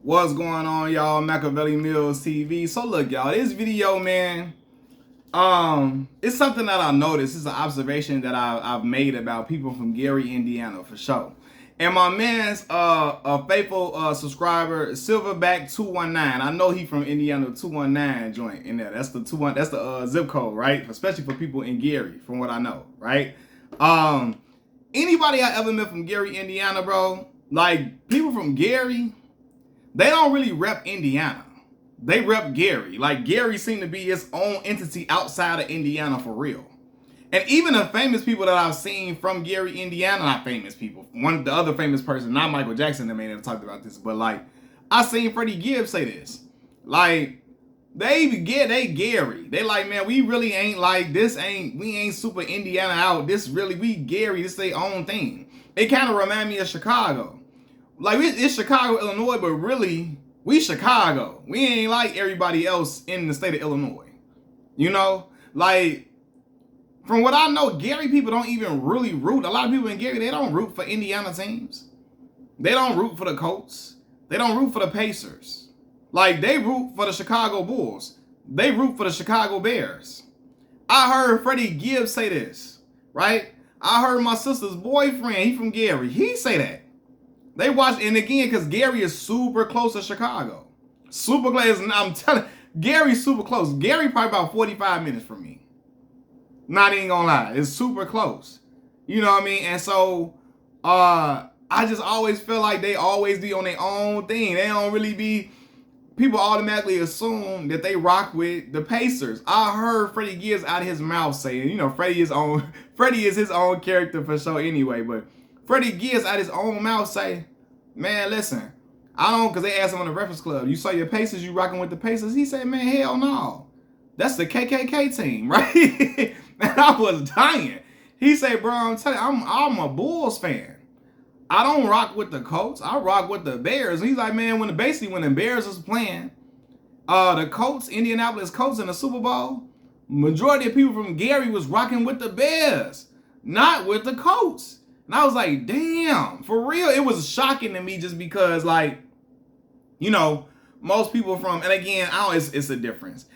What's going on, y'all? Machiavelli Mills TV. So look, y'all, this video, man, it's something that I noticed. It's an observation that I've made about people from Gary, Indiana, for sure. And my man's a faithful subscriber, Silverback 219. I know he from Indiana 219 joint in there. That's the 21. That's the zip code, right? Especially for people in Gary, from what I know, right? Anybody I ever met from Gary, Indiana, bro, like people from Gary, they don't really rep Indiana. They rep Gary. Like Gary seemed to be its own entity outside of Indiana for real. And even the famous people that I've seen from Gary, Indiana, not famous people. The other famous person, not Michael Jackson, that may never talked about this, but like I seen Freddie Gibbs say this. Like they Gary. They like, man, we really ain't like this. We ain't super Indiana out. This really we Gary. This they own thing. It kind of remind me of Chicago. Like it's Chicago, Illinois, but really we Chicago. We ain't like everybody else in the state of Illinois. You know, like from what I know, Gary people don't even really root. A lot of people in Gary, they don't root for Indiana teams. They don't root for the Colts. They don't root for the Pacers. Like they root for the Chicago Bulls. They root for the Chicago Bears. I heard Freddie Gibbs say this, right? I heard my sister's boyfriend, he from Gary, he say that. They watch, and again, because Gary is super close to Chicago. Super close. I'm telling Gary's super close. Gary probably about 45 minutes from me. Not even gonna lie. It's super close. You know what I mean? And so I just always feel like they always be on their own thing. They don't really be, people automatically assume that they rock with the Pacers. I heard Freddie Gibbs out of his mouth saying, you know, Freddie is his own character for sure anyway, but Freddie Gibbs out his own mouth say, man, listen, I don't, because they asked him on the Breakfast Club, you saw your Pacers, you rocking with the Pacers? He said, man, hell no. That's the KKK team, right? And I was dying. He said, bro, I'm telling you, I'm a Bulls fan. I don't rock with the Colts. I rock with the Bears. And he's like, man, when the Bears was playing, the Colts, Indianapolis Colts in the Super Bowl, majority of people from Gary was rocking with the Bears, not with the Colts. And I was like, damn, for real. It was shocking to me just because, like, you know, most people from, and again, it's a difference.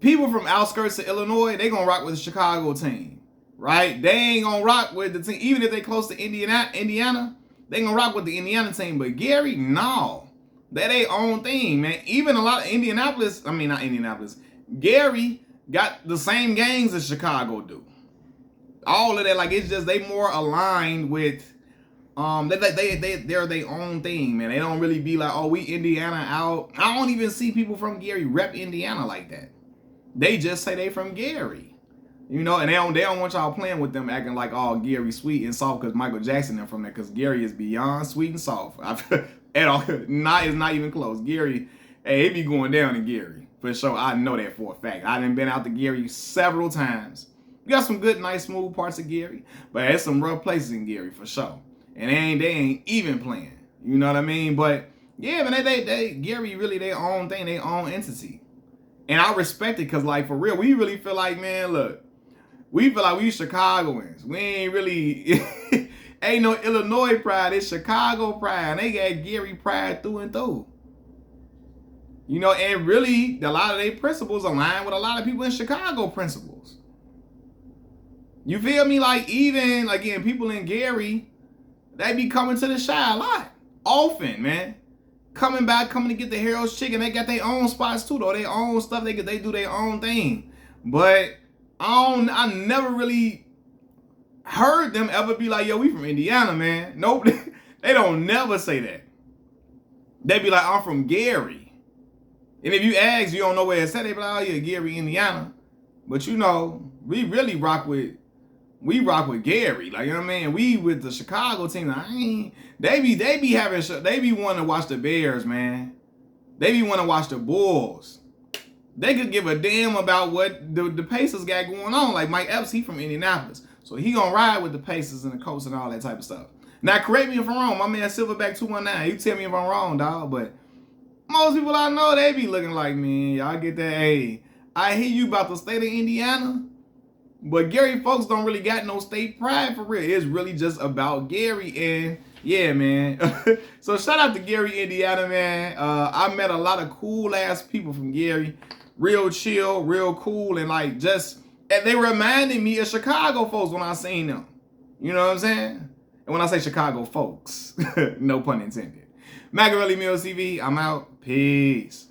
People from outskirts of Illinois, they gonna rock with the Chicago team, right? They ain't gonna rock with the team, even if they close to Indiana, they gonna rock with the Indiana team. But Gary, no, that ain't own thing, man. Even a lot of not Indianapolis, Gary got the same gangs as Chicago do. All of that, like it's just they more aligned with they're their own thing, man. They don't really be like, oh, we Indiana out. I don't even see people from Gary rep Indiana like that. They just say they from Gary, you know, and they don't want y'all playing with them acting like, oh, Gary sweet and soft because Michael Jackson them from there, because Gary is beyond sweet and soft. At all, it's not even close. Gary, hey, it be going down in Gary for sure. I know that for a fact. I done been out to Gary several times. We got some good, nice, smooth parts of Gary, but there's some rough places in Gary for sure. And they ain't even playing. You know what I mean? But yeah, man, they Gary really their own thing, their own entity. And I respect it because, like, for real, we really feel like, man, look, we feel like we Chicagoans. We ain't really, ain't no Illinois pride. It's Chicago pride. And they got Gary pride through and through. You know, and really, a lot of their principles align with a lot of people in Chicago principles. You feel me? Like, even, again, people in Gary, they be coming to the Chi a lot. Often, man. Coming to get the Harold's Chicken. They got their own spots too, though. Their own stuff. They do their own thing. But I never really heard them ever be like, yo, we from Indiana, man. Nope. They don't never say that. They be like, I'm from Gary. And if you ask, you don't know where it's at, they be like, oh yeah, Gary, Indiana. But you know, we really rock with Gary, like, you know what I mean? We with the Chicago team, they be wanting to watch the Bears, man. They be wanting to watch the Bulls. They could give a damn about what the Pacers got going on. Like Mike Epps, he from Indianapolis, so he gonna ride with the Pacers and the Colts and all that type of stuff. Now, correct me if I'm wrong. My man Silverback 219, you tell me if I'm wrong, dog. But most people I know, they be looking like, man, y'all get that. Hey, I hear you about the state of Indiana. But Gary folks don't really got no state pride for real. It's really just about Gary. And Yeah, man. So shout out to Gary, Indiana, man. I met a lot of cool ass people from Gary. Real chill, real cool, and like just and they reminded me of Chicago folks when I seen them. You know what I'm saying? And when I say Chicago folks, no pun intended. Machiavelli Mills TV, I'm out. Peace.